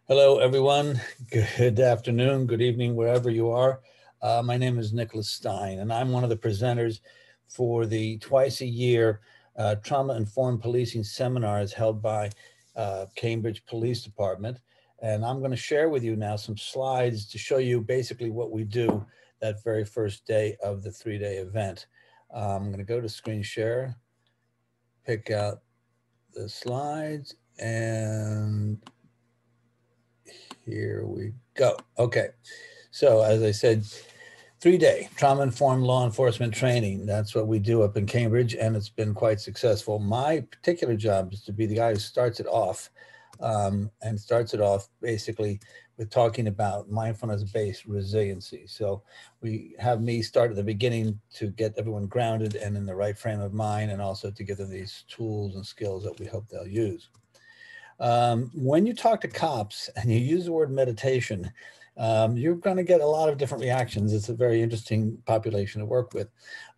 Hello, everyone. Good afternoon, good evening, wherever you are. My name is Nicholas Stein, and I'm one of the presenters for the twice-a-year trauma-informed policing seminars held by Cambridge Police Department. And I'm going to share with you now some slides to show you basically what we do that very first day of the three-day event. I'm going to go to screen share, pick out the slides, and here we go. Okay. So as I said, 3-day trauma-informed law enforcement training. That's what we do up in Cambridge, and it's been quite successful. My particular job is to be the guy who starts it off, and starts it off basically with talking about mindfulness-based resiliency. So we have me start at the beginning to get everyone grounded and in the right frame of mind, and also to give them these tools and skills that we hope they'll use. When you talk to cops and you use the word meditation, you're going to get a lot of different reactions. It's a very interesting population to work with.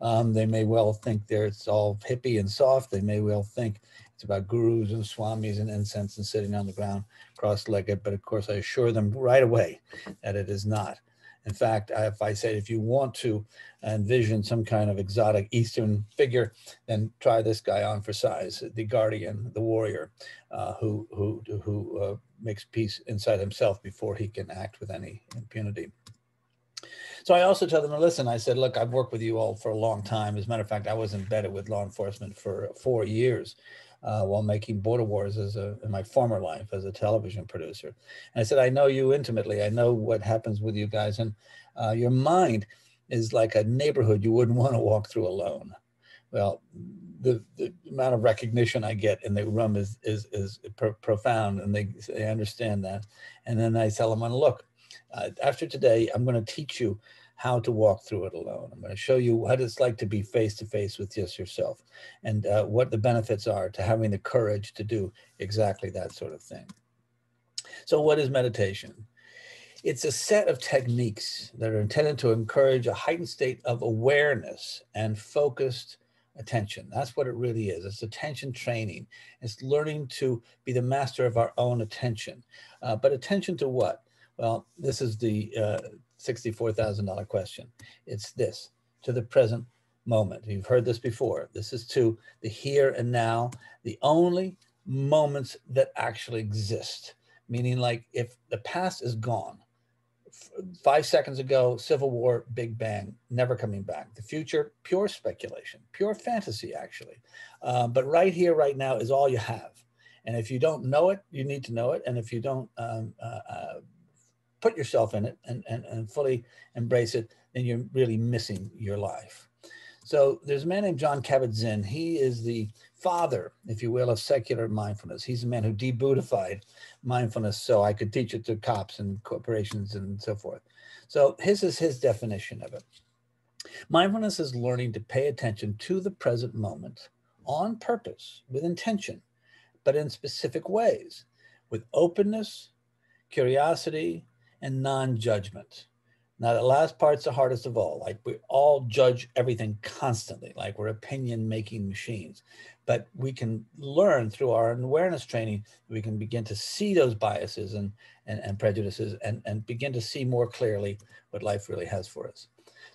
They may well think it's all hippie and soft. They may well think it's about gurus and swamis and incense and sitting on the ground cross-legged. But of course, I assure them right away that it is not. In fact, if I say, if you want to envision some kind of exotic Eastern figure, then try this guy on for size, the guardian, the warrior, who makes peace inside himself before he can act with any impunity. So I also tell them, listen, I said, look, I've worked with you all for a long time. As a matter of fact, I was embedded with law enforcement for 4 years. While making border wars in my former life as a television producer. And I said, I know you intimately. I know what happens with you guys. And your mind is like a neighborhood you wouldn't want to walk through alone. Well, the amount of recognition I get in the room is profound, and they understand that. And then I tell them, look, after today, I'm going to teach you how to walk through it alone. I'm going to show you what it's like to be face-to-face with just yourself, and what the benefits are to having the courage to do exactly that sort of thing. So what is meditation? It's a set of techniques that are intended to encourage a heightened state of awareness and focused attention. That's what it really is. It's attention training. It's learning to be the master of our own attention. But attention to what? Well, this is the $64,000 question. It's this: to the present moment. You've heard this before. This is to the here and now, the only moments that actually exist. Meaning, like, if the past is gone, 5 seconds ago, Civil War, Big Bang, never coming back. The future, pure speculation, pure fantasy, actually. But right here, right now is all you have. And if you don't know it, you need to know it. And if you don't put yourself in it and fully embrace it, then you're really missing your life. So there's a man named Jon Kabat-Zinn. He is the father, if you will, of secular mindfulness. He's the man who debudified mindfulness so I could teach it to cops and corporations and so forth. So his is his definition of it. Mindfulness is learning to pay attention to the present moment on purpose, with intention, but in specific ways, with openness, curiosity, and non-judgment. Now, the last part's the hardest of all. Like, we all judge everything constantly, like we're opinion-making machines. But we can learn through our awareness training, we can begin to see those biases and prejudices and begin to see more clearly what life really has for us.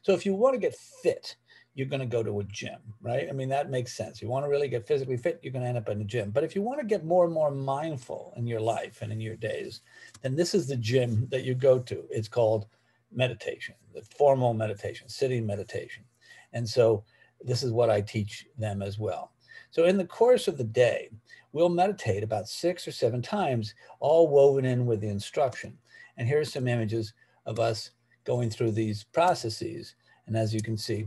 So if you want to get fit, you're going to go to a gym, right? I mean, that makes sense. You want to really get physically fit, you're going to end up in a gym. But if you want to get more and more mindful in your life and in your days, then this is the gym that you go to. It's called meditation, the formal meditation, sitting meditation. And so this is what I teach them as well. So in the course of the day, we'll meditate about 6 or 7 times, all woven in with the instruction. And here are some images of us going through these processes. And as you can see,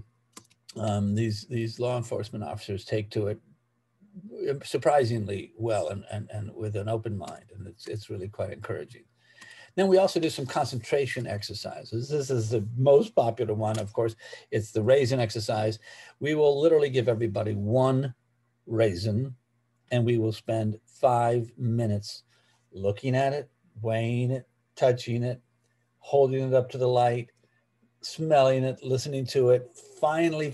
these law enforcement officers take to it surprisingly well and with an open mind. And it's really quite encouraging. Then we also do some concentration exercises. This is the most popular one, of course. It's the raisin exercise. We will literally give everybody 1 raisin, and we will spend 5 minutes looking at it, weighing it, touching it, holding it up to the light, smelling it, listening to it, finally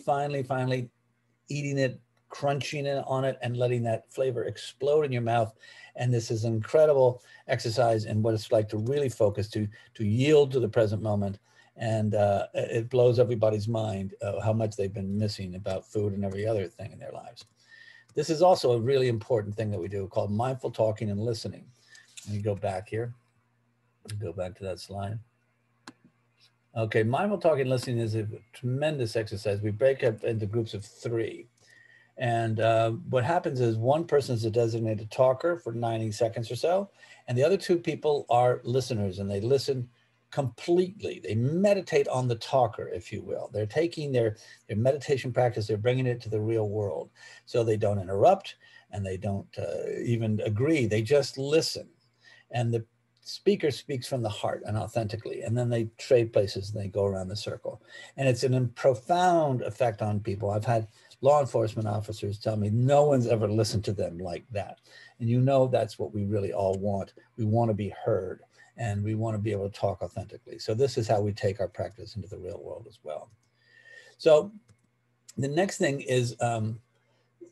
eating it crunching in on it and letting that flavor explode in your mouth. And this is an incredible exercise in what it's like to really focus, to yield to the present moment. And it blows everybody's mind how much they've been missing about food and every other thing in their lives. This is also a really important thing that we do called mindful talking and listening. Let me go back here. Go back to that slide. Okay, mindful talking and listening is a tremendous exercise. We break up into groups of 3. And what happens is one person is a designated talker for 90 seconds or so, and the other 2 people are listeners, and they listen completely. They meditate on the talker, if you will. They're taking their meditation practice, they're bringing it to the real world. So they don't interrupt, and they don't even agree. They just listen. And the speaker speaks from the heart and authentically, and then they trade places and they go around the circle. And it's a profound effect on people. I've had law enforcement officers tell me no one's ever listened to them like that. And you know, that's what we really all want. We want to be heard, and we want to be able to talk authentically. So this is how we take our practice into the real world as well. So the next thing is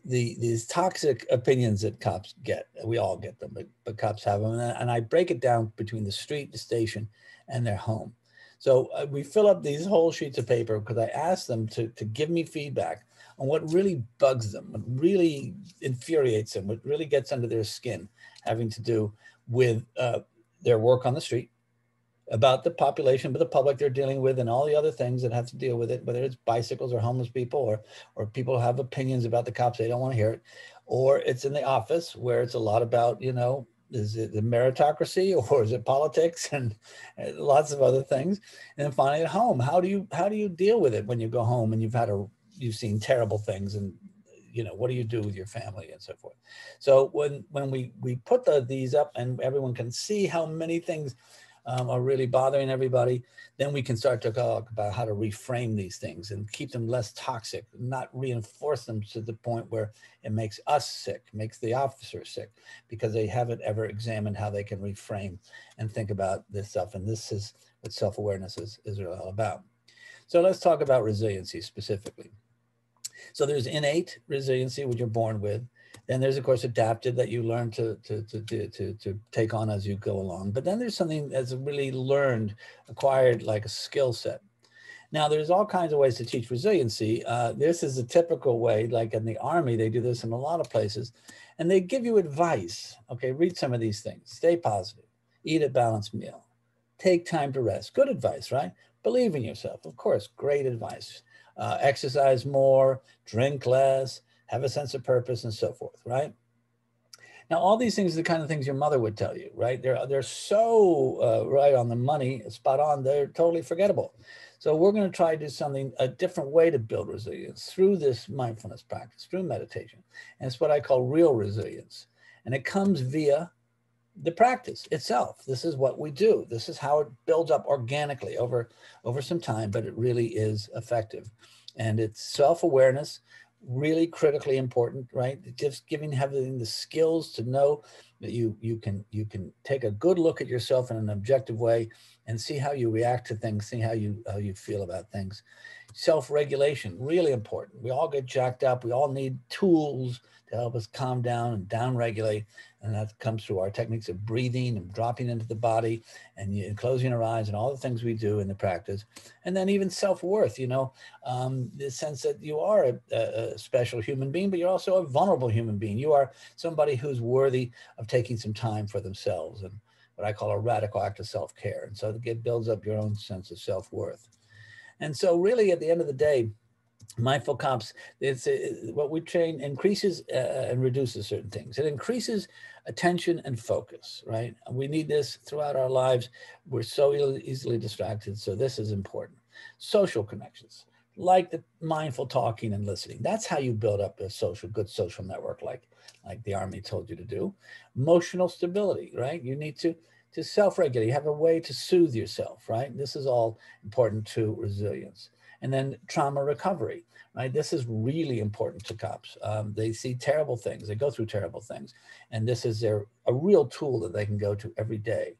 these toxic opinions that cops get. We all get them, but cops have them. And I break it down between the street, the station, and their home. So we fill up these whole sheets of paper because I ask them to give me feedback on what really bugs them, what really infuriates them, what really gets under their skin, having to do with their work on the street, about the population, but the public they're dealing with, and all the other things that have to deal with it, whether it's bicycles or homeless people, or people have opinions about the cops, they don't want to hear it, or it's in the office where it's a lot about, you know, is it the meritocracy or is it politics and lots of other things. And then finally at home, how do you deal with it when you go home and you've seen terrible things, and you know, what do you do with your family and so forth. So when we put these up and everyone can see how many things are really bothering everybody, then we can start to talk about how to reframe these things and keep them less toxic, not reinforce them to the point where it makes us sick, makes the officer sick, because they haven't ever examined how they can reframe and think about this stuff. And this is what self-awareness is really all about. So let's talk about resiliency specifically. So there's innate resiliency, which you're born with. Then there's, of course, adaptive that you learn to take on as you go along. But then there's something that's really learned, acquired, like a skill set. Now, there's all kinds of ways to teach resiliency. This is a typical way, like in the Army, they do this in a lot of places. And they give you advice. Okay, read some of these things. Stay positive. Eat a balanced meal. Take time to rest. Good advice, right? Believe in yourself. Of course, great advice. Exercise more, drink less, have a sense of purpose, and so forth, right? Now, all these things are the kind of things your mother would tell you, right? They're so right on the money, spot on, they're totally forgettable. So we're going to try to do something, a different way to build resilience through this mindfulness practice, through meditation. And it's what I call real resilience. And it comes via the practice itself. This is what we do. This is how it builds up organically over some time, but it really is effective. And it's self-awareness, really critically important, right? Just having the skills to know that you can take a good look at yourself in an objective way and see how you react to things, see how you feel about things. Self-regulation, really important. We all get jacked up. We all need tools to help us calm down and down-regulate. And that comes through our techniques of breathing and dropping into the body and closing our eyes and all the things we do in the practice. And then even self-worth, the sense that you are a special human being, but you're also a vulnerable human being. You are somebody who's worthy of taking some time for themselves, and what I call a radical act of self-care. And so it builds up your own sense of self-worth. And so really at the end of the day, mindful cops, what we train increases and reduces certain things. It increases attention and focus, right? We need this throughout our lives. We're so easily distracted, so this is important. Social connections, like the mindful talking and listening. That's how you build up a good social network, like the Army told you to do. Emotional stability, right? You need to self-regulate. You have a way to soothe yourself, right? This is all important to resilience. And then trauma recovery, right? This is really important to cops. They see terrible things. They go through terrible things. And this is a real tool that they can go to every day.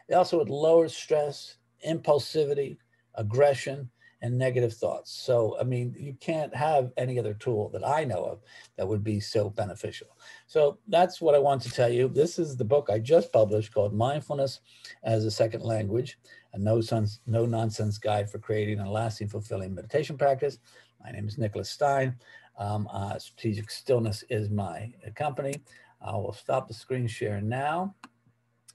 It lowers stress, impulsivity, aggression, and negative thoughts. So, I mean, you can't have any other tool that I know of that would be so beneficial. So that's what I want to tell you. This is the book I just published called Mindfulness as a Second Language, a no nonsense guide for creating a lasting, fulfilling meditation practice. My name is Nicholas Stein. Strategic Stillness is my company. I will stop the screen share now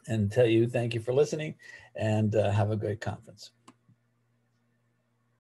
and tell you thank you for listening, and have a great conference.